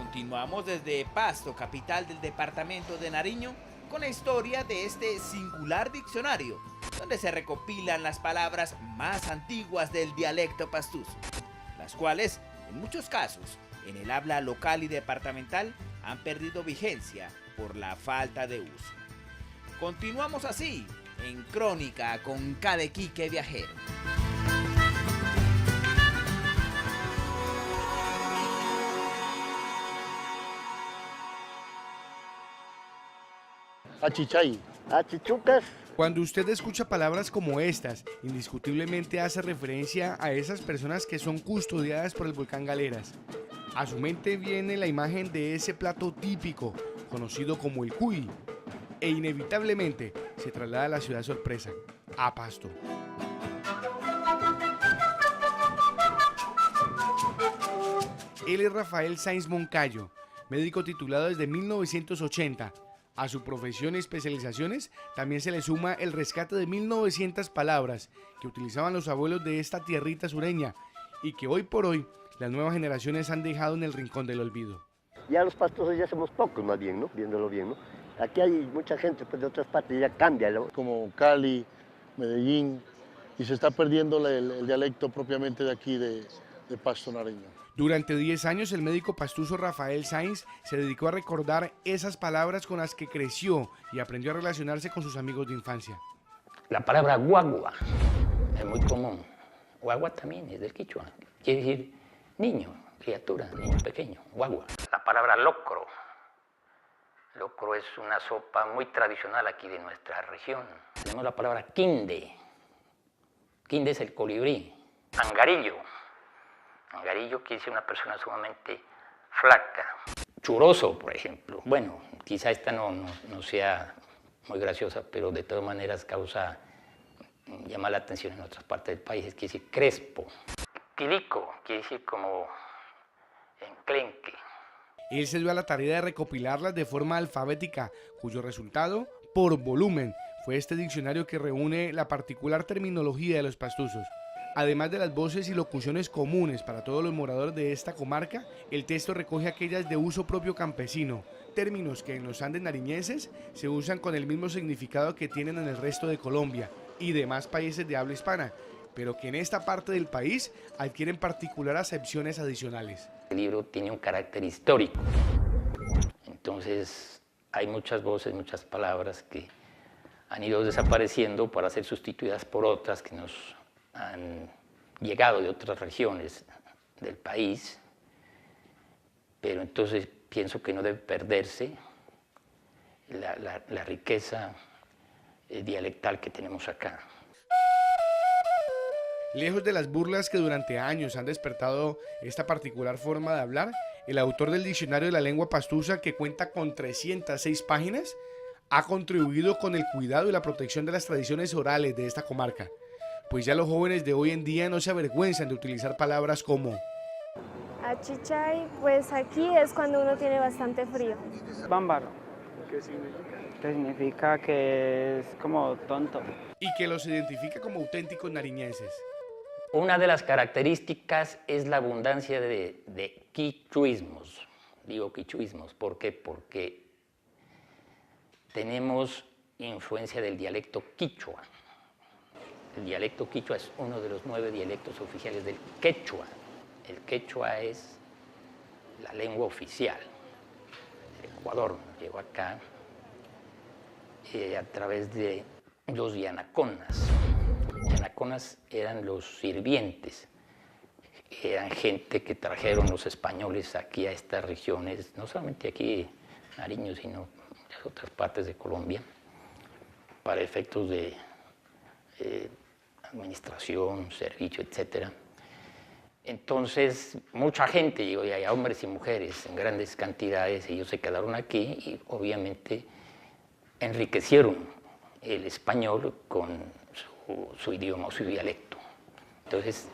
Continuamos desde Pasto, capital del departamento de Nariño, con la historia de este singular diccionario, donde se recopilan las palabras más antiguas del dialecto pastuso, las cuales, en muchos casos, en el habla local y departamental, han perdido vigencia por la falta de uso. Continuamos así, en Crónica con Cadequique Viajero. Achichay. Achichucas. Cuando usted escucha palabras como estas, indiscutiblemente hace referencia a esas personas que son custodiadas por el volcán Galeras. A su mente viene la imagen de ese plato típico, conocido como el cuy, e inevitablemente se traslada a la ciudad sorpresa, a Pasto. Él es Rafael Sainz Moncayo, médico titulado desde 1980. A su profesión y especializaciones también se le suma el rescate de 1900 palabras que utilizaban los abuelos de esta tierrita sureña y que hoy por hoy las nuevas generaciones han dejado en el rincón del olvido. Ya los pastosos ya somos pocos más bien, ¿no? Viéndolo bien, ¿no? Aquí hay mucha gente pues, de otras partes, ya cambia, ¿no? Como Cali, Medellín, y se está perdiendo el dialecto propiamente de aquí de Pasto Nariño. Durante 10 años el médico pastuso Rafael Sainz se dedicó a recordar esas palabras con las que creció y aprendió a relacionarse con sus amigos de infancia. La palabra guagua es muy común. Guagua también es del quichua, quiere decir niño, criatura, niño pequeño, guagua. La palabra locro. Locro es una sopa muy tradicional aquí de nuestra región. Tenemos la palabra quinde. Quinde es el colibrí. Angarillo. Angarillo quiere decir una persona sumamente flaca. Churoso, por ejemplo. Bueno, quizá esta no sea muy graciosa, pero de todas maneras llama la atención en otras partes del país. Quiere decir crespo. Quilico quiere decir como enclenque. Él se dio a la tarea de recopilarlas de forma alfabética, cuyo resultado, por volumen, fue este diccionario que reúne la particular terminología de los pastusos. Además de las voces y locuciones comunes para todos los moradores de esta comarca, el texto recoge aquellas de uso propio campesino, términos que en los Andes nariñenses se usan con el mismo significado que tienen en el resto de Colombia y demás países de habla hispana, pero que en esta parte del país adquieren particular acepciones adicionales. El libro tiene un carácter histórico, entonces hay muchas voces, muchas palabras que han ido desapareciendo para ser sustituidas por otras que nos han llegado de otras regiones del país, pero entonces pienso que no debe perderse la riqueza dialectal que tenemos acá. Lejos de las burlas que durante años han despertado esta particular forma de hablar, el autor del Diccionario de la Lengua Pastusa, que cuenta con 306 páginas, ha contribuido con el cuidado y la protección de las tradiciones orales de esta comarca, pues ya los jóvenes de hoy en día no se avergüenzan de utilizar palabras como Achichay, pues aquí es cuando uno tiene bastante frío. Bámbaro. ¿Qué significa? Que significa que es como tonto. y que los identifica como auténticos nariñenses. Una de las características es la abundancia de quichuismos. Digo quichuismos, ¿por qué? Porque tenemos influencia del dialecto quichua. El dialecto quichua es uno de los 9 dialectos oficiales del quechua. El quechua es la lengua oficial. El Ecuador llegó acá a través de los yanaconas. Yanaconas eran los sirvientes, eran gente que trajeron los españoles aquí a estas regiones, no solamente aquí Nariño, sino en las otras partes de Colombia, para efectos de administración, servicio, etc. Entonces, mucha gente llegó, y hay hombres y mujeres en grandes cantidades, ellos se quedaron aquí y obviamente enriquecieron el español con su idioma o su dialecto. Entonces,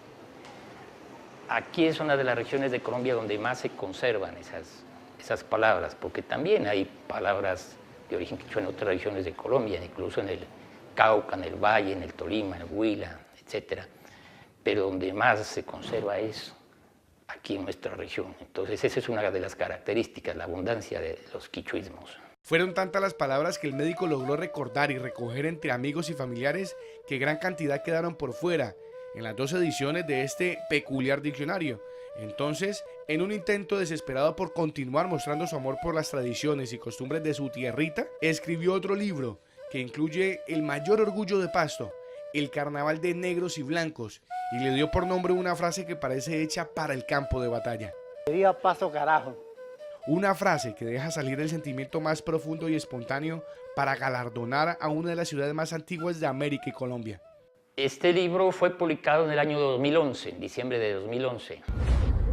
aquí es una de las regiones de Colombia donde más se conservan esas palabras, porque también hay palabras de origen quichua en otras regiones de Colombia, incluso en el Cauca, en el Valle, en el Tolima, en el Huila, etc. Pero donde más se conserva es aquí en nuestra región. Entonces, esa es una de las características, la abundancia de los quichuismos. Fueron tantas las palabras que el médico logró recordar y recoger entre amigos y familiares que gran cantidad quedaron por fuera en las 2 ediciones de este peculiar diccionario. Entonces, en un intento desesperado por continuar mostrando su amor por las tradiciones y costumbres de su tierrita, escribió otro libro que incluye el mayor orgullo de Pasto, el Carnaval de Negros y Blancos, y le dio por nombre una frase que parece hecha para el campo de batalla. Sería paso carajo. Una frase que deja salir el sentimiento más profundo y espontáneo para galardonar a una de las ciudades más antiguas de América y Colombia. Este libro fue publicado en el año 2011, en diciembre de 2011.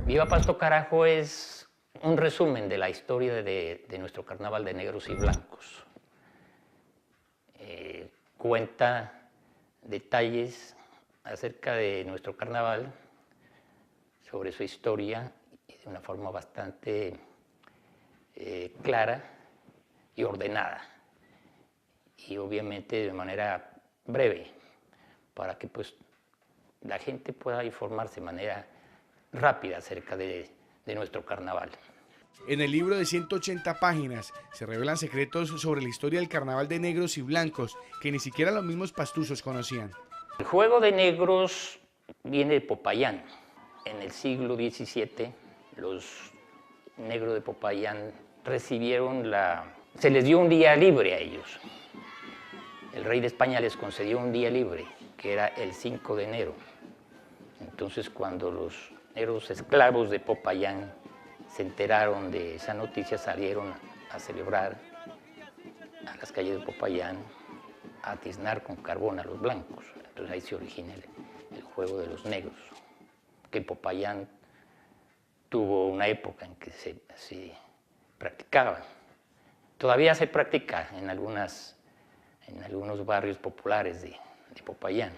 Viva Pasto Carajo es un resumen de la historia de nuestro Carnaval de Negros y Blancos. Cuenta detalles acerca de nuestro carnaval, sobre su historia, de una forma bastante clara y ordenada, y obviamente de manera breve, para que pues la gente pueda informarse de manera rápida acerca de nuestro carnaval. En el libro de 180 páginas se revelan secretos sobre la historia del Carnaval de Negros y Blancos que ni siquiera los mismos pastusos conocían. El juego de negros viene de Popayán. En el siglo XVII, los negros de Popayán recibieron se les dio un día libre a ellos. El rey de España les concedió un día libre, que era el 5 de enero. Entonces, cuando los negros esclavos de Popayán se enteraron de esa noticia, salieron a celebrar a las calles de Popayán, a tiznar con carbón a los blancos. Entonces ahí se origina el juego de los negros, que Popayán tuvo una época en que se practicaba. Todavía se practica en algunos barrios populares de Popayán.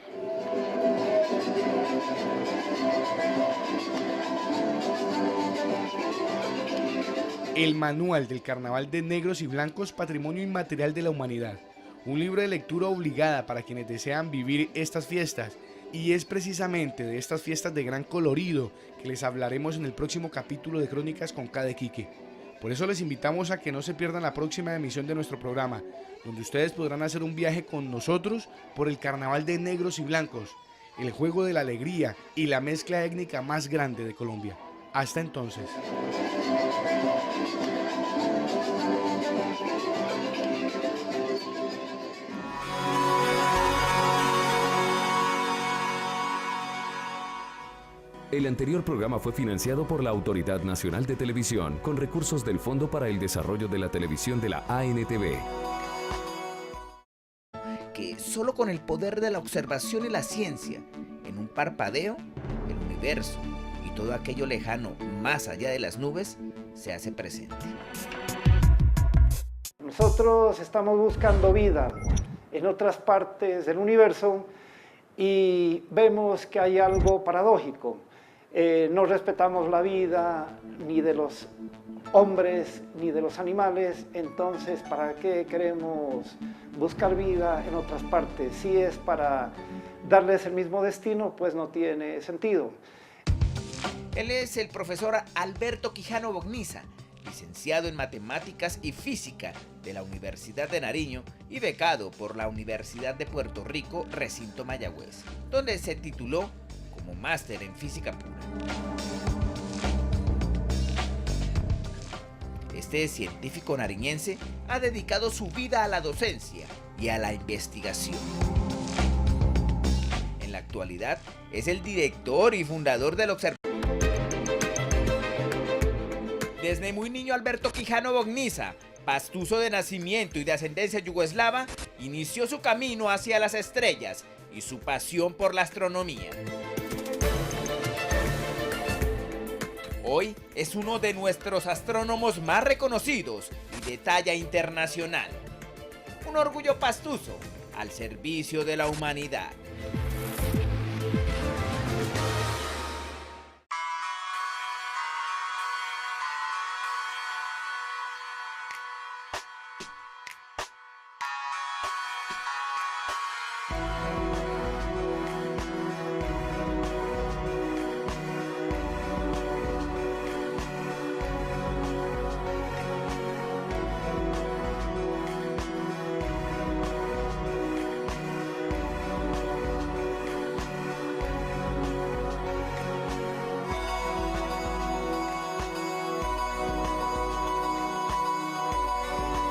El Manual del Carnaval de Negros y Blancos, Patrimonio Inmaterial de la Humanidad. Un libro de lectura obligada para quienes desean vivir estas fiestas Y es precisamente de estas fiestas de gran colorido que les hablaremos en el próximo capítulo de Crónicas con K de Quique. Por eso les invitamos a que no se pierdan la próxima emisión de nuestro programa, donde ustedes podrán hacer un viaje con nosotros por el carnaval de negros y blancos, el juego de la alegría y la mezcla étnica más grande de Colombia. Hasta entonces. El anterior programa fue financiado por la Autoridad Nacional de Televisión con recursos del Fondo para el Desarrollo de la Televisión de la ANTV. Que solo con el poder de la observación y la ciencia, en un parpadeo, el universo y todo aquello lejano más allá de las nubes se hace presente. Nosotros estamos buscando vida en otras partes del universo y vemos que hay algo paradójico. No respetamos la vida ni de los hombres ni de los animales, entonces ¿para qué queremos buscar vida en otras partes? Si es para darles el mismo destino, pues no tiene sentido. Él es el profesor Alberto Quijano Bogniza, licenciado en Matemáticas y Física de la Universidad de Nariño y becado por la Universidad de Puerto Rico, Recinto Mayagüez, donde se tituló como máster en Física Pura. Este científico nariñense ha dedicado su vida a la docencia y a la investigación. En la actualidad es el director y fundador del observatorio. Desde muy niño Alberto Quijano Bogniza, pastuso de nacimiento y de ascendencia yugoslava, inició su camino hacia las estrellas y su pasión por la astronomía. Hoy es uno de nuestros astrónomos más reconocidos y de talla internacional. Un orgullo pastuso al servicio de la humanidad.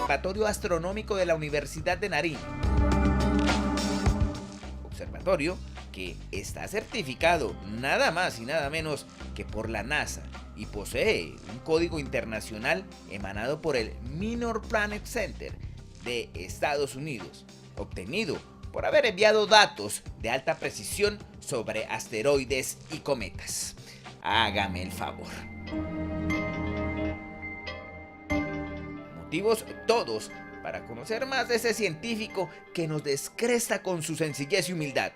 Observatorio Astronómico de la Universidad de Nariño. Observatorio que está certificado nada más y nada menos que por la NASA y posee un código internacional emanado por el Minor Planet Center de Estados Unidos, obtenido por haber enviado datos de alta precisión sobre asteroides y cometas. Hágame el favor. Motivos todos para conocer más de ese científico que nos descresta con su sencillez y humildad,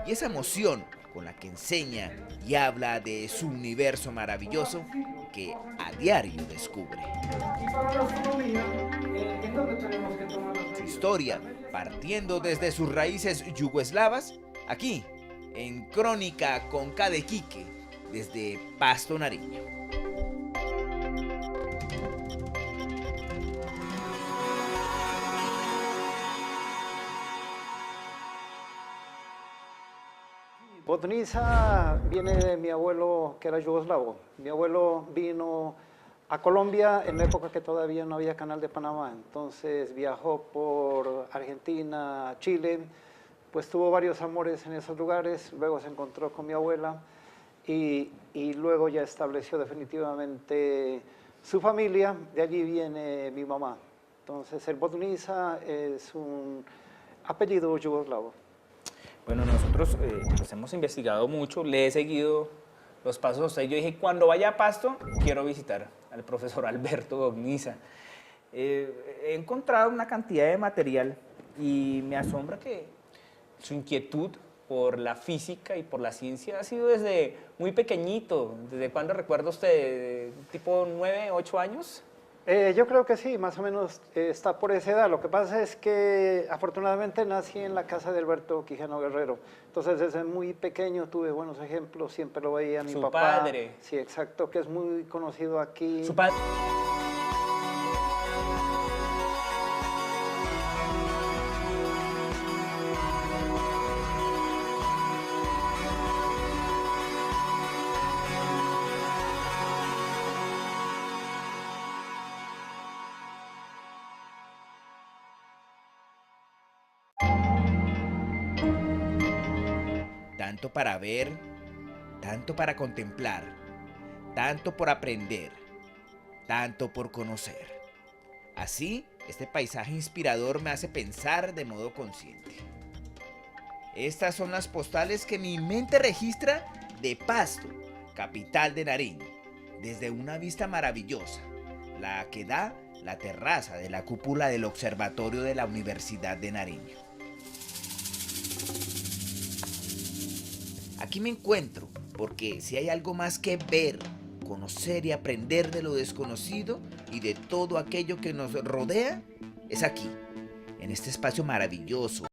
y esa emoción con la que enseña y habla de su universo maravilloso que a diario descubre. Su historia, partiendo desde sus raíces yugoslavas, aquí en Crónica con K de Quique, desde Pasto, Nariño. Bogniza viene de mi abuelo, que era yugoslavo. Mi abuelo vino a Colombia en la época que todavía no había Canal de Panamá. Entonces viajó por Argentina, Chile, pues tuvo varios amores en esos lugares. Luego se encontró con mi abuela y luego ya estableció definitivamente su familia. De allí viene mi mamá. Entonces el Bogniza es un apellido yugoslavo. Bueno, nosotros pues hemos investigado mucho, le he seguido los pasos a usted. Yo dije, cuando vaya a Pasto, quiero visitar al profesor Alberto Bogniza. He encontrado una cantidad de material y me asombra que su inquietud por la física y por la ciencia ha sido desde muy pequeñito. ¿Desde cuándo recuerda usted? ¿Tipo 9, 8 años? Yo creo que sí, más o menos está por esa edad. Lo que pasa es que afortunadamente nací en la casa de Alberto Quijano Guerrero. Entonces desde muy pequeño tuve buenos ejemplos, siempre lo veía a mi Su papá. padre. Sí, exacto, que es muy conocido aquí. Su padre. Tanto para ver, tanto para contemplar, tanto por aprender, tanto por conocer. Así, este paisaje inspirador me hace pensar de modo consciente. Estas son las postales que mi mente registra de Pasto, capital de Nariño, desde una vista maravillosa, la que da la terraza de la cúpula del observatorio de la Universidad de Nariño. Aquí me encuentro porque si hay algo más que ver, conocer y aprender de lo desconocido y de todo aquello que nos rodea, es aquí, en este espacio maravilloso,